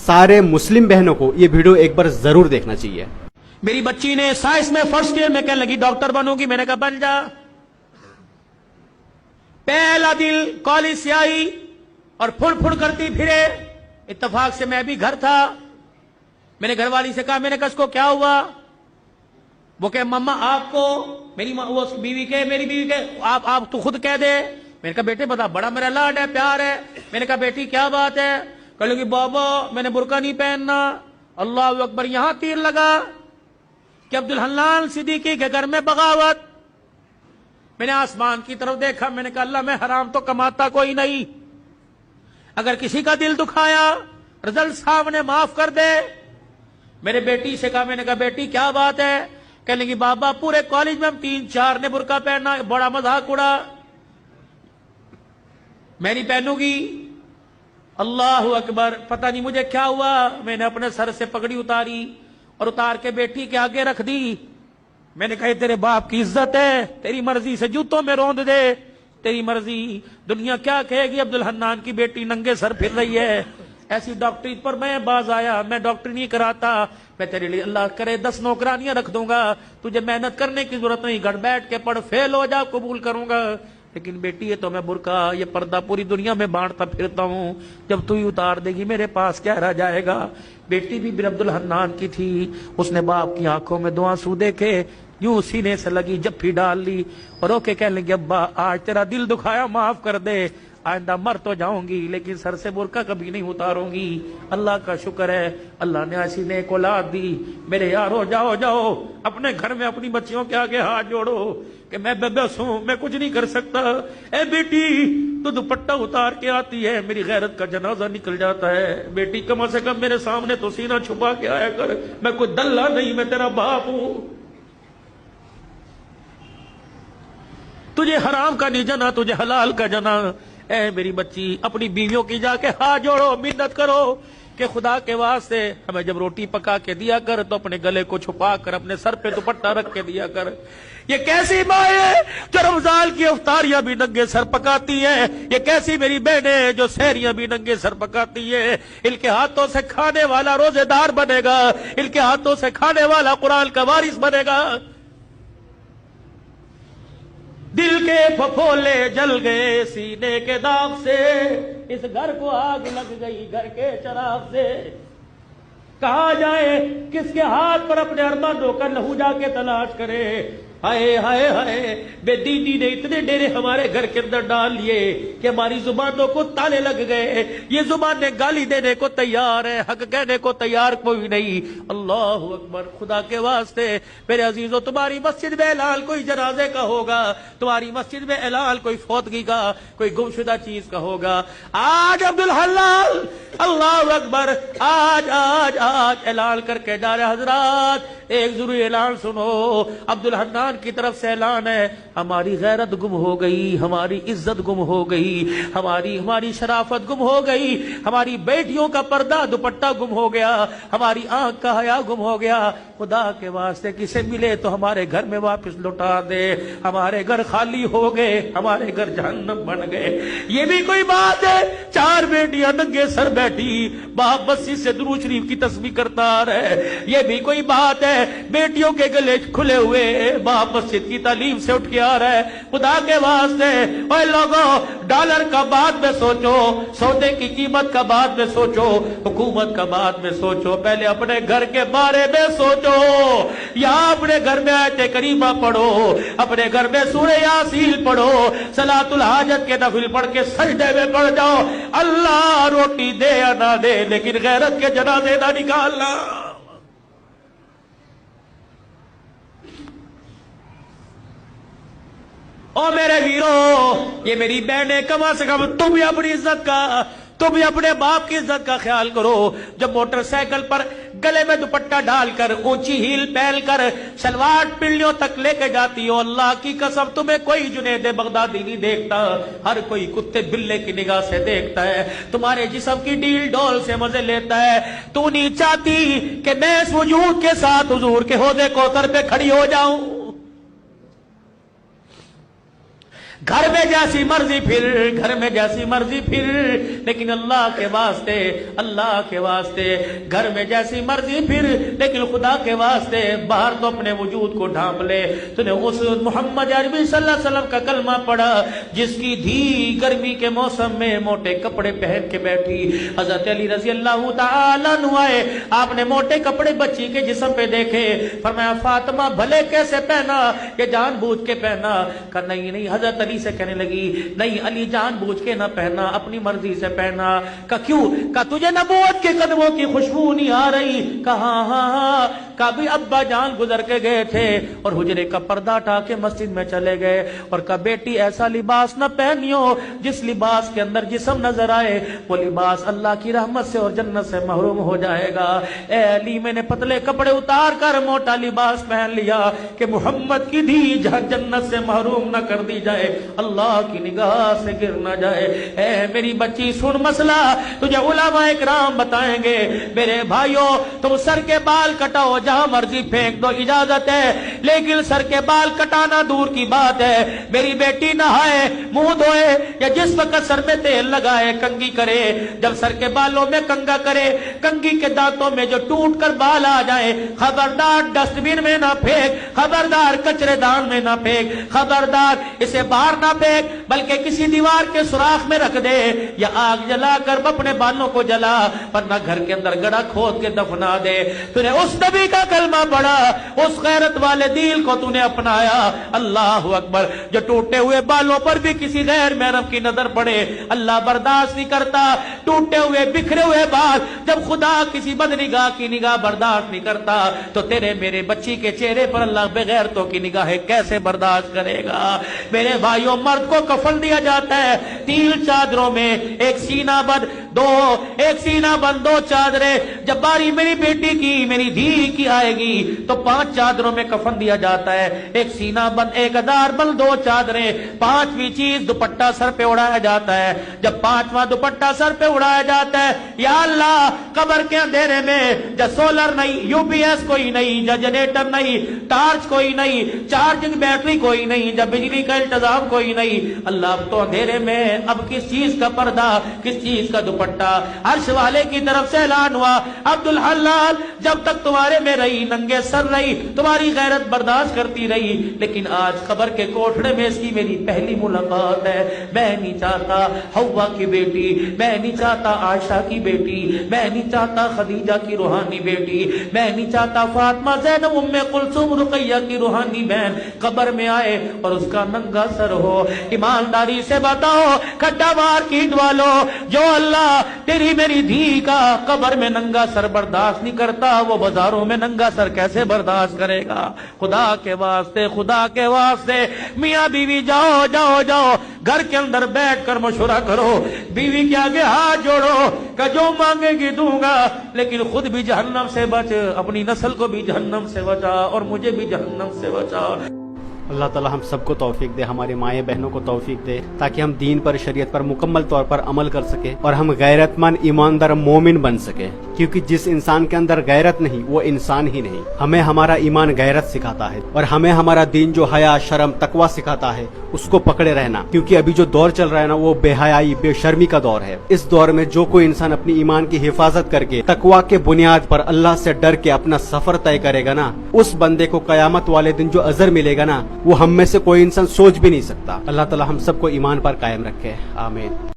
सारे मुस्लिम बहनों को ये वीडियो एक बार जरूर देखना चाहिए। मेरी बच्ची ने साइंस में फर्स्ट ईयर में कहने लगी डॉक्टर बनूंगी, मैंने कहा बन जा। पहला दिन कॉलेज से आई और फुड़ करती फिरे। इत्तेफाक से मैं भी घर था। मैंने घरवाली से कहा, मैंने कहा इसको क्या हुआ? वो कहे मम्मा आपको, मेरी वो बीवी के, मेरी बीवी के, आप तो खुद कह दे। मैंने कहा बेटे बता, बड़ा मेरा लाड है, प्यार है। मैंने कहा बेटी क्या बात है? कह लगी बाबा मैंने बुर्का नहीं पहनना। अल्लाह अकबर। यहां तीर लगा कि अब्दुल हन्नान सिद्दीकी के घर में बगावत। मैंने आसमान की तरफ देखा, मैंने कहा अल्लाह मैं हराम तो कमाता कोई नहीं, अगर किसी का दिल दुखाया रिजल्ट सामने माफ कर दे। मेरे बेटी से कहा, मैंने कहा बेटी क्या बात है? कहने लगी बाबा पूरे कॉलेज में हम 3-4 ने बुर्का पहना, बड़ा मजाक उड़ा, मैं नहीं पहनूंगी। अल्लाह अकबर। पता नहीं मुझे क्या हुआ, मैंने अपने सर से पगड़ी उतारी और उतार के बेटी के आगे रख दी। मैंने कहा तेरे बाप की इज्जत है, तेरी मर्जी से जूतों में रौंद दे, तेरी मर्जी। दुनिया क्या कहेगी अब्दुल हन्नान की बेटी नंगे सर फिर रही है। ऐसी डॉक्टरी पर मैं बाज आया, मैं डॉक्टरी नहीं कराता, मैं तेरे लिए अल्लाह करे 10 नौकरानियां रख दूंगा, तुझे मेहनत करने की जरूरत नहीं, घर बैठ के पढ़, फेल हो जा कबूल करूंगा। लेकिन बेटी ये तो मैं बुर्का ये पर्दा पूरी दुनिया में बांटता फिरता हूं, जब तू ही उतार देगी मेरे पास क्या रह जाएगा? बेटी भी अब्दुल हन्नान की थी, उसने बाप की आंखों में 2 आंसू देखे, यूं सीने से लगी जप्फी डाल ली और ओके कहने लगी अब्बा आज तेरा दिल दुखाया माफ कर दे, आइंदा मर तो जाऊंगी लेकिन सर से बुर्का कभी नहीं उतारूंगी। अल्लाह का शुक्र है अल्लाह ने ऐसी नेक औलाद दी। मेरे यारो जाओ अपने घर में अपनी बच्चियों के आगे हाथ जोड़ो कि मैं बेबस हूं, मैं कुछ नहीं कर सकता। ए बेटी तो दुपट्टा उतार के आती है, मेरी गैरत का जनाजा निकल जाता है। बेटी कम से कम मेरे सामने तो सीना छुपा के आया कर, मैं कोई दल्ला नहीं, मैं तेरा बाप हूं। तुझे हराम का नहीं जना, तुझे हलाल का जना। ए मेरी बच्ची अपनी बीवियों की जाके हाथ जोड़ो, मिन्नत करो कि खुदा के वास्ते हमें जब रोटी पका के दिया कर तो अपने गले को छुपा कर अपने सर पे दुपट्टा रख के दिया कर। ये कैसी माँ है जो रमजान की इफ्तारियां भी नंगे सर पकाती है? ये कैसी मेरी बहनें जो सहरियां भी नंगे सर पकाती है? इनके हाथों से खाने वाला रोजेदार बनेगा, इनके हाथों से खाने वाला कुरान का वारिस बनेगा। दिल के फफोले जल गए सीने के दाग से, इस घर को आग लग गई घर के चराग से। कहा जाए किसके हाथ पर अपने अरमानों का लहू जाके तलाश करे। हाय हाय हाय बेदीनी ने इतने डेरे हमारे घर के अंदर डाल लिए कि हमारी जुबानों को ताले लग गए। ये जुबानें गाली देने को तैयार है, हक कहने को तैयार कोई नहीं। अल्लाह अकबर। खुदा के वास्ते मेरे अजीजों तुम्हारी मस्जिद में ऐलान कोई जनाजे का होगा, तुम्हारी मस्जिद में ऐलान कोई फौतगी का, कोई गुमशुदा चीज का होगा। आज अब्दुल हलाल अल्लाह अकबर आज आज आज ऐलान करके जा रहे हजरात। एक जरूरी ऐलान सुनो, अब्दुल हन्नान की तरफ से ऐलान है, हमारी गैरत गुम हो गई, हमारी इज्जत गुम हो गई, हमारी शराफत गुम हो गई, हमारी बेटियों का पर्दा दुपट्टा गुम हो गया, हमारी आंख का हया गुम हो गया। खुदा के वास्ते किसे मिले तो हमारे घर में वापस लौटा दे। हमारे घर खाली हो गए, हमारे घर जहन्नम बन गए। ये भी कोई बात है? 4 बेटियां नंगे सर बैठी, बाप मस्जिद से दुरूद शरीफ की तस्बीह करता रहे। ये भी कोई बात है? बेटियों के गले खुले हुए, बाप मस्जिद की तालीम से उठ के आ रहा है। खुदा के वास्ते ओए लोगों डॉलर का बाद में सोचो, सौदे की कीमत का बाद में सोचो, हुकूमत का बाद में सोचो, पहले अपने घर के बारे में सोचो। या अपने घर में आयत करीमा पढ़ो, अपने घर में सूरह यासीन पढ़ो, सलातुल हाजत के नफिल पढ़ के सजदे में पड़ जाओ। अल्लाह रोटी दे या ना दे लेकिन गैरत के जनाजे ना निकालना। ओ मेरे वीरों, ये मेरी बहनें कम से कम तुम भी अपनी इज्जत का, तुम भी अपने बाप की इज्जत का ख्याल करो। जब मोटरसाइकिल पर गले में दुपट्टा डालकर ऊंची हील पहन कर सलवार पिल्लियों तक लेके जाती हो, अल्लाह की कसम तुम्हें कोई जुनैद बगदादी नहीं देखता, हर कोई कुत्ते बिल्ले की निगाह से देखता है, तुम्हारे जिस्म की डील डोल से मजे लेता है। तू नहीं चाहती कि मैं इस वजूद के साथ हुजूर के हौज़े कौसर पे खड़ी हो जाऊं। گھر میں جیسی مرضی پھر، گھر میں جیسی مرضی پھر، لیکن اللہ کے واسطے، اللہ کے واسطے گھر میں جیسی مرضی پھر، لیکن خدا کے واسطے باہر تو اپنے وجود کو ڈھانپ لے۔ تو نے اس محمد عربی صلی اللہ علیہ وسلم کا کلمہ پڑھا جس کی دھی گرمی کے موسم میں موٹے کپڑے پہن کے بیٹھی۔ حضرت علی رضی اللہ تعالیٰ عنہ آئے، آپ نے موٹے کپڑے بچی کے جسم پہ دیکھے، فرمایا فاطمہ بھلے کیسے پہنا، یہ جان بوجھ کے پہنا؟ کہا نہیں نہیں۔ حضرت علی سے کہنے لگی نہیں علی جان بوجھ کے نہ پہنا، اپنی مرضی سے پہنا۔ کہا کیوں؟ کہا تجھے نبوت کے قدموں کی خوشبو نہیں آ رہی؟ کہا ہاں ہاں۔ کہا بھی ابا جان گزر کے گئے تھے اور حجرے کا پردہ ہٹا کے مسجد میں چلے گئے، اور کہا بیٹی ایسا لباس نہ پہنیو جس لباس کے اندر جسم نظر آئے، وہ لباس اللہ کی رحمت سے اور جنت سے محروم ہو جائے گا۔ اے علی میں نے پتلے کپڑے اتار کر موٹا لباس پہن لیا کہ محمد کی دھی جنت سے محروم نہ کر دی جائے، اللہ کی نگاہ سے گر نہ جائے۔ اے میری بچی سن مسئلہ تجھے علماء اکرام بتائیں گے۔ میرے بھائیوں تم سر کے بال کٹاؤ جہاں مرضی پھینک دو، اجازت ہے، لیکن سر کے بال کٹانا دور کی بات ہے۔ میری بیٹی نہائے، منہ دھوئے یا جس وقت سر میں تیل لگائے کنگھی کرے، جب سر کے بالوں میں کنگا کرے، کنگھی کے دانتوں میں جو ٹوٹ کر بال آ جائے، خبردار ڈسٹ بن میں نہ پھینک، خبردار کچرے دان میں نہ پھینک، خبردار اسے باہر نہ پھینک، بلکہ کسی دیوار کے سوراخ میں رکھ دے یا آگ جلا کر اپنے بالوں کو جلا، ورنہ گھر کے اندر گڑھا کھود کے دفنا دے۔ تو نے اس نبی کا کلمہ پڑھا، اس غیرت والے دین کو تو نے اپنایا۔ اللہ اکبر۔ جو ٹوٹے ہوئے بالوں پر بھی کسی غیر محرم کی نظر پڑے اللہ برداشت نہیں کرتا۔ ٹوٹے ہوئے بکھرے ہوئے بال جب خدا کسی بدنگاہ کی نگاہ برداشت نہیں کرتا تو تیرے میرے بچی کے چہرے پر اللہ بغیرتوں کی نگاہیں کیسے برداشت کرے گا؟ میرے بھائیوں مرد کو کفن دیا جاتا ہے 3 چادروں میں، ایک سینہ بند دو چادریں۔ جب باری میری بیٹی کی میری دھی کی آئے گی تو 5 چادروں میں کفن دیا جاتا ہے، ایک سینہ بند، ایک ادار بند، 2 چادریں، 5ویں چیز دوپٹہ سر پہ اڑایا جاتا ہے۔ جب 5واں دوپٹہ سر پہ اڑایا جاتا ہے، یا اللہ قبر کے اندھیرے میں جب سولر نہیں، یو پی ایس کوئی نہیں، جب جنریٹر نہیں، ٹارچ کوئی نہیں، چارجنگ بیٹری کوئی نہیں، جب بجلی کا انتظام کوئی نہیں، اللہ اب تو اندھیرے میں اب کس چیز کا پردہ، کس چیز کا دوپٹہ؟ عرش والے کی طرف سے اعلان ہوا عبدالحلال جب تک تمہارے میں رہی ننگے سر رہی، تمہاری غیرت برداشت کرتی رہی، لیکن آج قبر کے کوٹھڑے میں اس کی میری پہلی ملاقات ہے۔ میں نہیں چاہتا حوا کی بیٹی، میں نہیں چاہتا عائشہ کی بیٹی، میں نہیں چاہتا خدیجہ کی روحانی بیٹی، میں نہیں چاہتا فاطمہ زینب ام کلثوم رقیہ کی روحانی بہن قبر میں آئے اور اس کا ننگا سر ہو۔ ایمانداری سے بتاؤ کھڈا مار کی ڈوالو، جو اللہ تیری میری دھی کا قبر میں ننگا سر برداشت نہیں کرتا، وہ بازاروں میں ننگا سر کیسے برداشت کرے گا؟ خدا کے واسطے، خدا کے واسطے میاں بیوی جاؤ جاؤ جاؤ گھر کے اندر بیٹھ کر مشورہ کرو، بیوی کے آگے ہاتھ جوڑو کہ جو مانگے گی دوں گا، لیکن خود بھی جہنم سے بچ، اپنی نسل کو بھی جہنم سے بچا اور مجھے بھی جہنم سے بچا۔ اللہ تعالی ہم سب کو توفیق دے، ہماری مائیں بہنوں کو توفیق دے، تاکہ ہم دین پر، شریعت پر مکمل طور پر عمل کر سکیں اور ہم غیرت مند ایماندار مومن بن سکیں، کیونکہ جس انسان کے اندر غیرت نہیں وہ انسان ہی نہیں۔ ہمیں ہمارا ایمان غیرت سکھاتا ہے اور ہمیں ہمارا دین جو حیا، شرم، تقوی سکھاتا ہے اس کو پکڑے رہنا، کیونکہ ابھی جو دور چل رہا ہے نا وہ بے حیائی، بے شرمی کا دور ہے۔ اس دور میں جو کوئی انسان اپنی ایمان کی حفاظت کر کے تقوی کے بنیاد پر اللہ سے ڈر کے اپنا سفر طے کرے گا نا، اس بندے کو قیامت والے دن جو اجر ملے گا نا وہ ہم میں سے کوئی انسان سوچ بھی نہیں سکتا۔ اللہ تعالی ہم سب کو ایمان پر قائم رکھے، آمین۔